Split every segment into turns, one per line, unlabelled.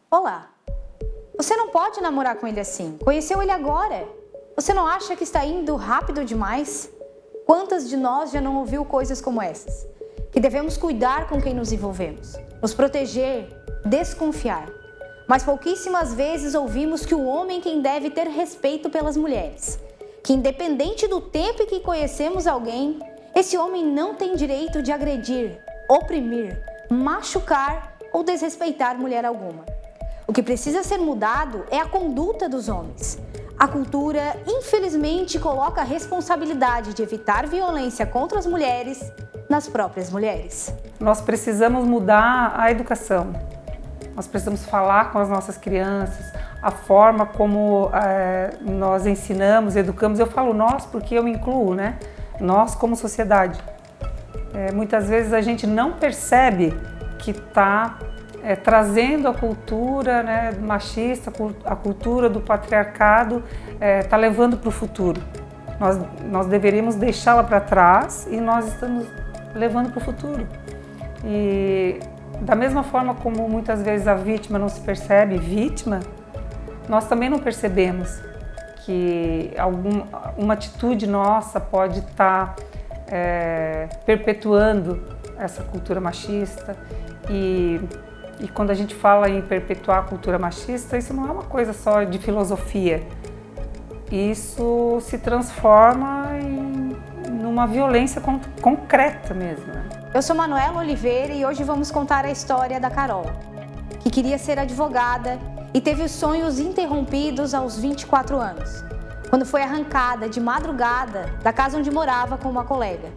Olá, você não pode namorar com ele assim, conheceu ele agora. Você não acha que está indo rápido demais? Quantas de nós já não ouviu coisas como essas? Que devemos cuidar com quem nos envolvemos, nos proteger, desconfiar. Mas pouquíssimas vezes ouvimos que o homem é quem deve ter respeito pelas mulheres. Que independente do tempo em que conhecemos alguém, esse homem não tem direito de agredir, oprimir, machucar ou desrespeitar mulher alguma. O que precisa ser mudado é a conduta dos homens. A cultura, infelizmente, coloca a responsabilidade de evitar violência contra as mulheres nas próprias mulheres.
Nós precisamos mudar a educação. Nós precisamos falar com as nossas crianças, a forma como nós ensinamos, educamos. Eu falo nós porque eu me incluo, né? Nós como sociedade. Muitas vezes a gente não percebe que está trazendo a cultura, né, machista, a cultura do patriarcado, está levando para o futuro. Nós deveríamos deixá-la para trás e nós estamos levando para o futuro. E da mesma forma como muitas vezes a vítima não se percebe vítima, nós também não percebemos que uma atitude nossa pode estar perpetuando essa cultura machista. E quando a gente fala em perpetuar a cultura machista, isso não é uma coisa só de filosofia. Isso se transforma numa violência concreta mesmo.
Eu sou Manuela Oliveira e hoje vamos contar a história da Carol, que queria ser advogada e teve os sonhos interrompidos aos 24 anos, quando foi arrancada de madrugada da casa onde morava com uma colega.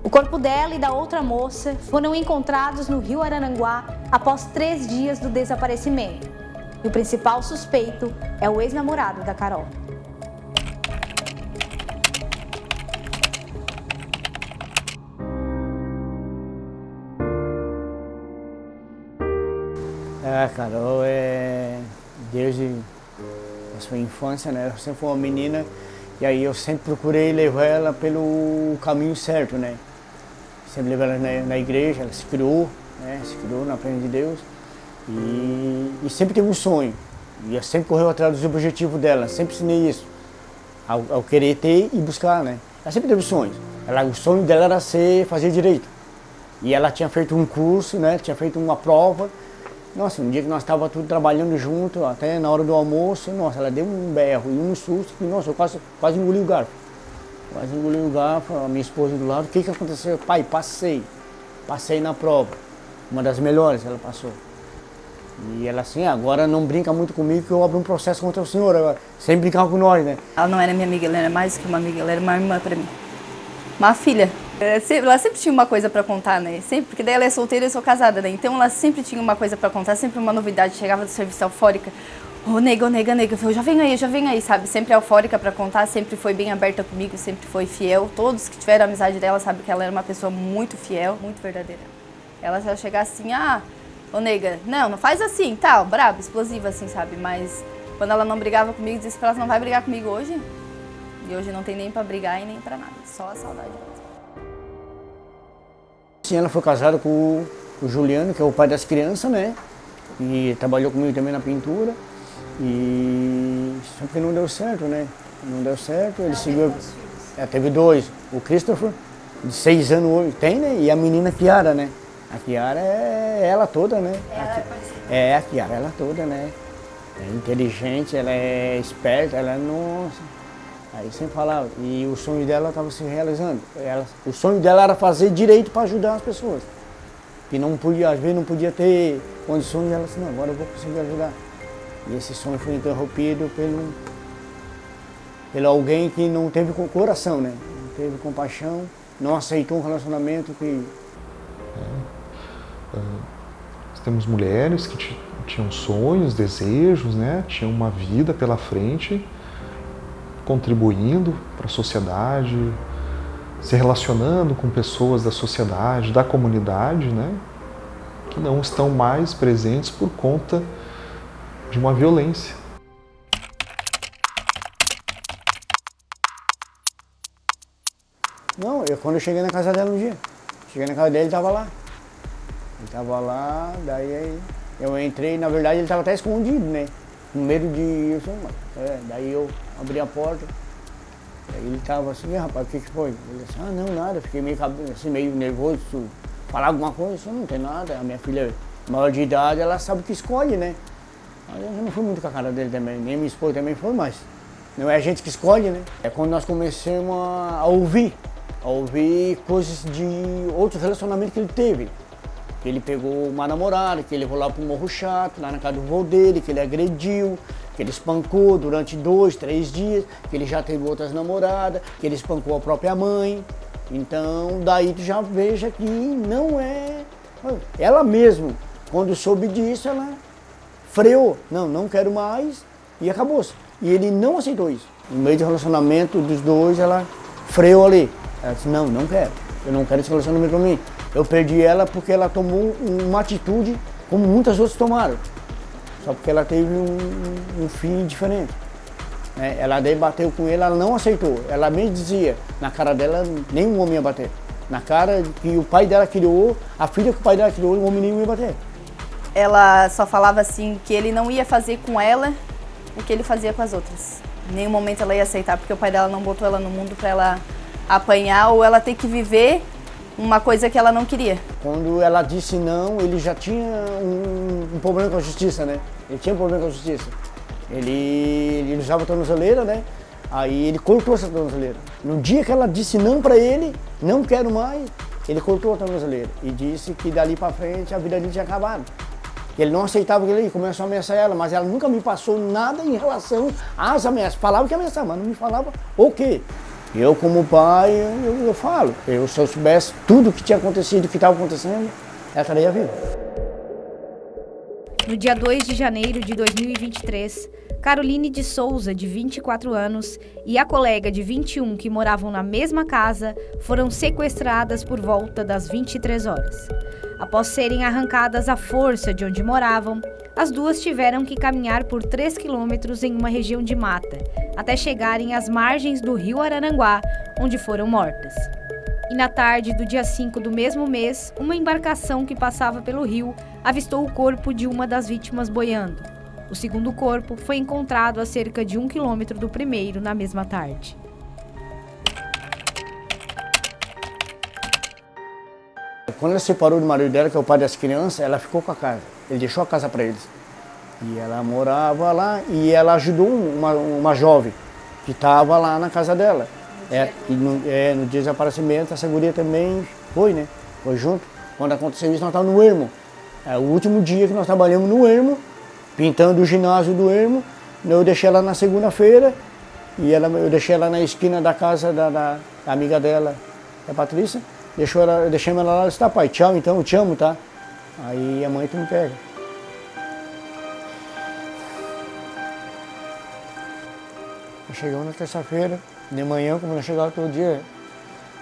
O corpo dela e da outra moça foram encontrados no Rio Araranguá após 3 dias do desaparecimento. E o principal suspeito é o ex-namorado da Carol.
A Carol desde a sua infância, né? Ela sempre foi uma menina e aí eu sempre procurei levar ela pelo caminho certo, né? Sempre levei ela na igreja, ela se criou, né? Se criou na presença de Deus e sempre teve um sonho. E ela sempre correu atrás dos objetivos dela, sempre ensinei isso, ao querer ter e buscar, né? Ela sempre teve sonhos. O sonho dela era fazer direito. E ela tinha feito um curso, né? Tinha feito uma prova. Nossa, um dia que nós estávamos tudo trabalhando junto, até na hora do almoço, nossa, ela deu um berro e um susto, que, nossa, eu quase engoli o garfo. Quase engoli o garfo, a minha esposa do lado, o que aconteceu? Pai, passei na prova, uma das melhores ela passou. E ela assim, agora não brinca muito comigo que eu abro um processo contra o senhor, agora, sem brincar com nós, né?
Ela não era minha amiga, ela era mais que uma amiga, ela era uma irmã para mim. Uma filha. Ela sempre tinha uma coisa para contar, né? Sempre, porque daí ela é solteira e eu sou casada, né? Então ela sempre tinha uma coisa para contar, sempre uma novidade. Chegava do serviço eufórica, ô nega. Eu falei, já vem aí, sabe? Sempre eufórica para contar, sempre foi bem aberta comigo, sempre foi fiel. Todos que tiveram amizade dela sabem que ela era uma pessoa muito fiel, muito verdadeira. Ela, se ela chegar assim, ô nega, não faz assim, tal, braba, explosiva assim, sabe? Mas quando ela não brigava comigo, disse pra ela, não vai brigar comigo hoje. E hoje não tem nem pra brigar e nem pra nada, só a saudade mesmo.
Sim, ela foi casada com o Juliano, que é o pai das crianças, né? E trabalhou comigo também na pintura. Só que não deu certo, né? Não deu certo, ele seguiu. Teve 2. O Christopher, de 6 anos hoje, tem, né? E a menina Kiara, né? A Kiara é ela toda, né? A Kiara, ela toda, né? É inteligente, ela é esperta, ela é nossa. Aí sempre falava, e o sonho dela estava se realizando. O sonho dela era fazer direito para ajudar as pessoas. Que não podia, às vezes não podia ter condições, e ela disse, não, agora eu vou conseguir ajudar. E esse sonho foi interrompido pelo alguém que não teve coração, né? Não teve compaixão, não aceitou um relacionamento que...
Nós temos mulheres que tinham sonhos, desejos, né? Tinham uma vida pela frente, contribuindo para a sociedade, se relacionando com pessoas da sociedade, da comunidade, né? Que não estão mais presentes por conta de uma violência.
Não, quando eu cheguei na casa dela um dia, cheguei na casa dele, ele estava lá. Ele estava lá, daí Eu entrei, na verdade ele estava até escondido, né? Com medo de... daí eu abri a porta, aí ele estava assim, rapaz, o que foi? Ele disse, ah, não, nada, fiquei meio, assim, meio nervoso, falar alguma coisa, isso não tem nada, a minha filha maior de idade, ela sabe o que escolhe, né? Mas eu não fui muito com a cara dele também, nem minha esposa também foi, mas não é a gente que escolhe, né? É quando nós começamos a ouvir coisas de outros relacionamentos que ele teve. Que ele pegou uma namorada, que ele levou lá pro Morro Chato, lá na casa do vô dele, que ele agrediu, que ele espancou durante 2, 3 dias, que ele já teve outras namoradas, que ele espancou a própria mãe. Então, daí tu já veja que não é... Ela mesmo, quando soube disso, ela freou. Não quero mais, e acabou-se. E ele não aceitou isso. No meio do relacionamento dos dois, ela freou ali. Ela disse, não quero. Eu não quero esse relacionamento pra mim. Eu perdi ela porque ela tomou uma atitude como muitas outras tomaram. Só porque ela teve um fim diferente. Né? Ela daí bateu com ele, ela não aceitou. Ela mesmo dizia, na cara dela, nenhum homem ia bater. Na cara que o pai dela criou, a filha que o pai dela criou, o homem nenhum ia bater.
Ela só falava assim que ele não ia fazer com ela o que ele fazia com as outras. Em nenhum momento ela ia aceitar, porque o pai dela não botou ela no mundo para ela apanhar ou ela ter que viver uma coisa que ela não queria.
Quando ela disse não, ele já tinha um problema com a justiça, né? Ele tinha um problema com a justiça. Ele usava tornozeleira, né? Aí ele cortou essa tornozeleira. No dia que ela disse não para ele, não quero mais, ele cortou a tornozeleira e disse que dali para frente a vida dele tinha acabado. Ele não aceitava aquilo ali, começou a ameaçar ela, mas ela nunca me passou nada em relação às ameaças. Falava que ameaçava, mas não me falava o quê. Eu, como pai, eu falo. Se eu soubesse tudo o que tinha acontecido, o que estava acontecendo, ela estaria viva.
No dia 2 de janeiro de 2023, Caroline de Souza, de 24 anos, e a colega de 21 que moravam na mesma casa foram sequestradas por volta das 23 horas. Após serem arrancadas à força de onde moravam, as duas tiveram que caminhar por 3 quilômetros em uma região de mata, até chegarem às margens do rio Araranguá, onde foram mortas. E na tarde do dia 5 do mesmo mês, uma embarcação que passava pelo rio avistou o corpo de uma das vítimas boiando. O segundo corpo foi encontrado a cerca de 1 quilômetro do primeiro na mesma tarde.
Quando ela se separou do marido dela, que é o pai das crianças, ela ficou com a casa. Ele deixou a casa para eles. E ela morava lá e ela ajudou uma jovem que estava lá na casa dela. No dia do desaparecimento, essa guria também foi, né? Foi junto. Quando aconteceu isso, nós estávamos no Ermo. O último dia que nós trabalhamos no Ermo, pintando o ginásio do Ermo. Eu deixei ela na segunda-feira e eu deixei ela na esquina da casa da amiga dela, a Patrícia. Deixei ela lá e disse, tá pai, tchau então, eu te amo, tá? Aí a mãe tu me pega. Chegamos na terça-feira, de manhã, como nós chegávamos todo dia,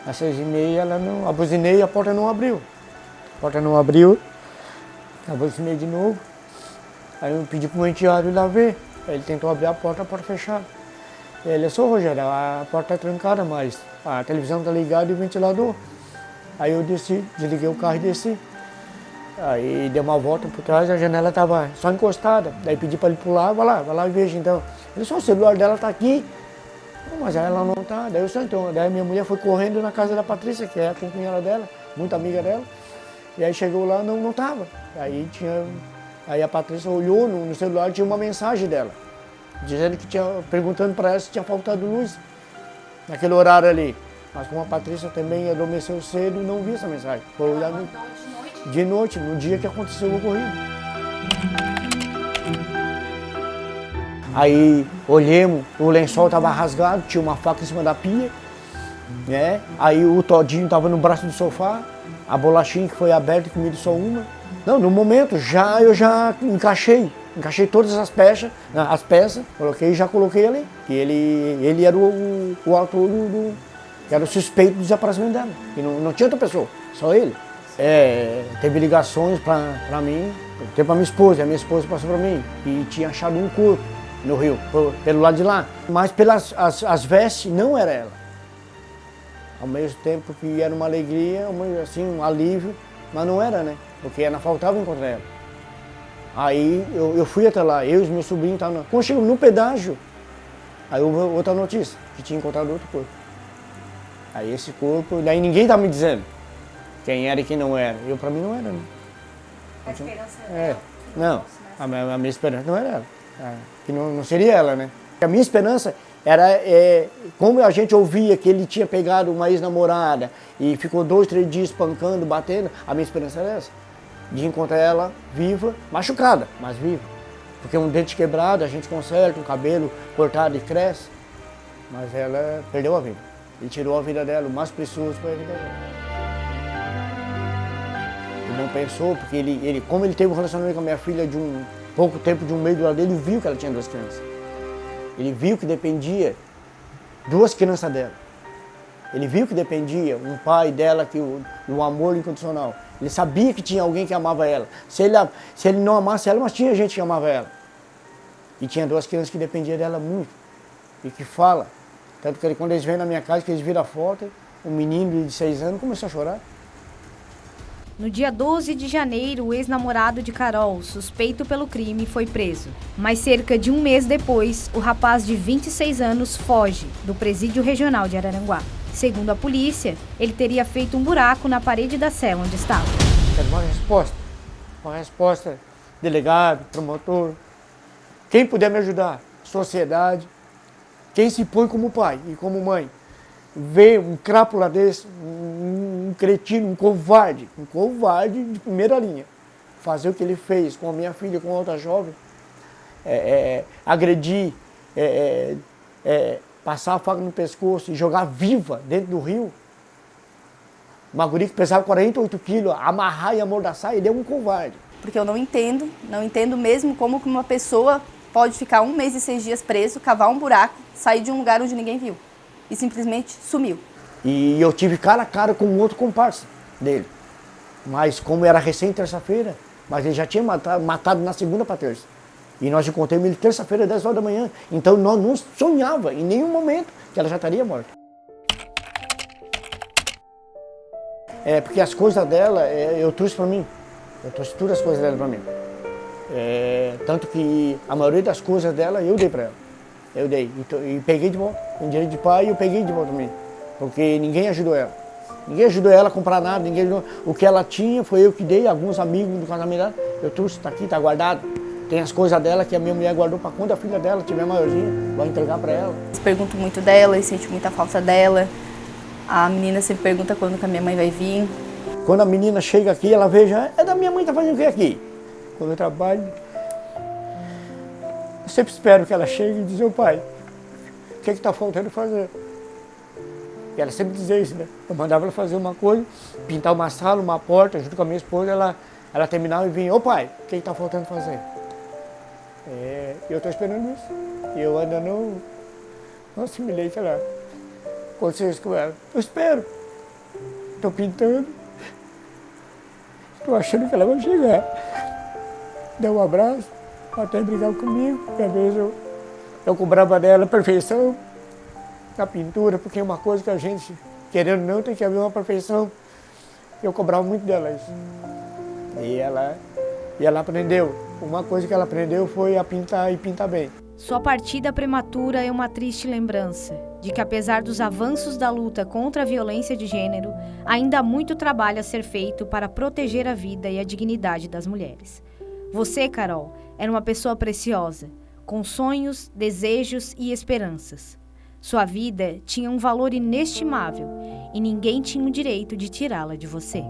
às 6h30, a buzinei e a porta não abriu. A porta não abriu, a buzinei de novo. Aí eu pedi pro meu enteado ir lá ver. Aí ele tentou abrir a porta fechada. Ele disse, Rogério, a porta está trancada, mas a televisão está ligada e o ventilador. Aí eu desci, desliguei o carro e desci. Aí dei uma volta por trás, a janela estava só encostada. Daí pedi para ele pular, vai lá e veja então. Ele disse, o celular dela está aqui. Não, mas ela não está. Daí eu disse, então. Daí minha mulher foi correndo na casa da Patrícia, que é a companheira dela, muito amiga dela. E aí chegou lá, não estava. Aí a Patrícia olhou no celular, tinha uma mensagem dela, dizendo que perguntando para ela se tinha faltado luz naquele horário ali. Mas como a Patrícia também adormeceu cedo, não vi essa mensagem. Foi olhar de noite, no dia que aconteceu o ocorrido. Aí olhemos, o lençol estava rasgado, tinha uma faca em cima da pia, né? Aí o todinho estava no braço do sofá, a bolachinha que foi aberta e comido só uma. Não, no momento eu já encaixei todas as peças, coloquei e já coloquei ali. E ele era o autor que era o suspeito do desaparecimento dela. E não tinha outra pessoa, só ele. Teve ligações para mim, teve para minha esposa passou para mim, e tinha achado um corpo no rio, pelo lado de lá. Mas pelas as vestes, não era ela. Ao mesmo tempo que era uma alegria, assim, um alívio, mas não era, né? Porque ainda faltava encontrar ela. Aí eu fui até lá, eu e os meus sobrinhos estavam. Quando chegamos no pedágio, aí houve outra notícia, que tinha encontrado outro corpo. Aí esse corpo, daí ninguém estava me dizendo quem era e quem não era. Pra mim não era, né?
A esperança
Não, a minha esperança não era ela. Que não seria ela, né? A minha esperança era, como a gente ouvia que ele tinha pegado uma ex-namorada e ficou 2, 3 dias espancando, batendo, a minha esperança era essa. De encontrar ela viva, machucada, mas viva. Porque um dente quebrado, a gente conserta, um cabelo cortado e cresce. Mas ela perdeu a vida. Ele tirou a vida dela, o mais precioso foi a vida dela. Ele não pensou, porque como ele teve um relacionamento com a minha filha de pouco tempo, de um mês do lado dele, ele viu que ela tinha 2 crianças. Ele viu que dependia 2 crianças dela. Ele viu que dependia um pai dela, do amor incondicional. Ele sabia que tinha alguém que amava ela. Se ele não amasse ela, mas tinha gente que amava ela. E tinha 2 crianças que dependiam dela muito. E que fala. Tanto que quando eles vêm na minha casa, que eles viram a foto, um menino de 6 anos começou a chorar.
No dia 12 de janeiro, o ex-namorado de Carol, suspeito pelo crime, foi preso. Mas cerca de um mês depois, o rapaz de 26 anos foge do presídio regional de Araranguá. Segundo a polícia, ele teria feito um buraco na parede da cela onde estava.
Quero uma resposta, delegado, promotor, quem puder me ajudar, sociedade, quem se põe como pai e como mãe, vê um crápula desse, um cretino, um covarde de primeira linha, fazer o que ele fez com a minha filha, com outra jovem, agredir, passar a faca no pescoço e jogar viva dentro do rio. Uma guria que pesava 48 quilos, amarrar e amordaçar, ele é um covarde.
Porque eu não entendo mesmo como que uma pessoa pode ficar 1 mês e 6 dias preso, cavar um buraco, sair de um lugar onde ninguém viu e simplesmente sumiu.
E eu tive cara a cara com um outro comparsa dele. Mas como era recém terça-feira, mas ele já tinha matado na segunda para terça. E nós encontramos ele terça-feira, 10 horas da manhã. Então nós não sonhava em nenhum momento que ela já estaria morta. Porque as coisas dela, eu trouxe para mim. Eu trouxe todas as coisas dela para mim. Tanto que a maioria das coisas dela eu dei para ela. Eu dei. E peguei de volta. Com direito de pai, eu peguei de volta para mim. Porque ninguém ajudou ela. Ninguém ajudou ela a comprar nada. Ninguém ajudou. O que ela tinha foi eu que dei. Alguns amigos do casamento dela. Eu trouxe, está aqui, está guardado. Tem as coisas dela que a minha mulher guardou para quando a filha dela tiver maiorzinha, vai entregar para ela.
Eles perguntam muito dela, eles sentem muita falta dela. A menina sempre pergunta quando que a minha mãe vai vir.
Quando a menina chega aqui, ela veja, da minha mãe, tá fazendo o que aqui? Quando eu trabalho, eu sempre espero que ela chegue e diz, ô pai, o que está faltando fazer? E ela sempre dizia isso, né? Eu mandava ela fazer uma coisa, pintar uma sala, uma porta, junto com a minha esposa, ela terminava e vinha, ô pai, o que está faltando fazer? Eu estou esperando isso. E eu ainda não assimilei que ela aconteceu isso com ela. Eu espero. Estou pintando. Estou achando que ela vai chegar. Dá um abraço, até brigar comigo. E às vezes eu cobrava dela a perfeição na pintura, porque é uma coisa que a gente, querendo ou não, tem que haver uma perfeição. Eu cobrava muito dela isso. E ela aprendeu. Uma coisa que ela aprendeu foi a pintar e pintar bem.
Sua partida prematura é uma triste lembrança de que, apesar dos avanços da luta contra a violência de gênero, ainda há muito trabalho a ser feito para proteger a vida e a dignidade das mulheres. Você, Carol, era uma pessoa preciosa, com sonhos, desejos e esperanças. Sua vida tinha um valor inestimável e ninguém tinha o direito de tirá-la de você.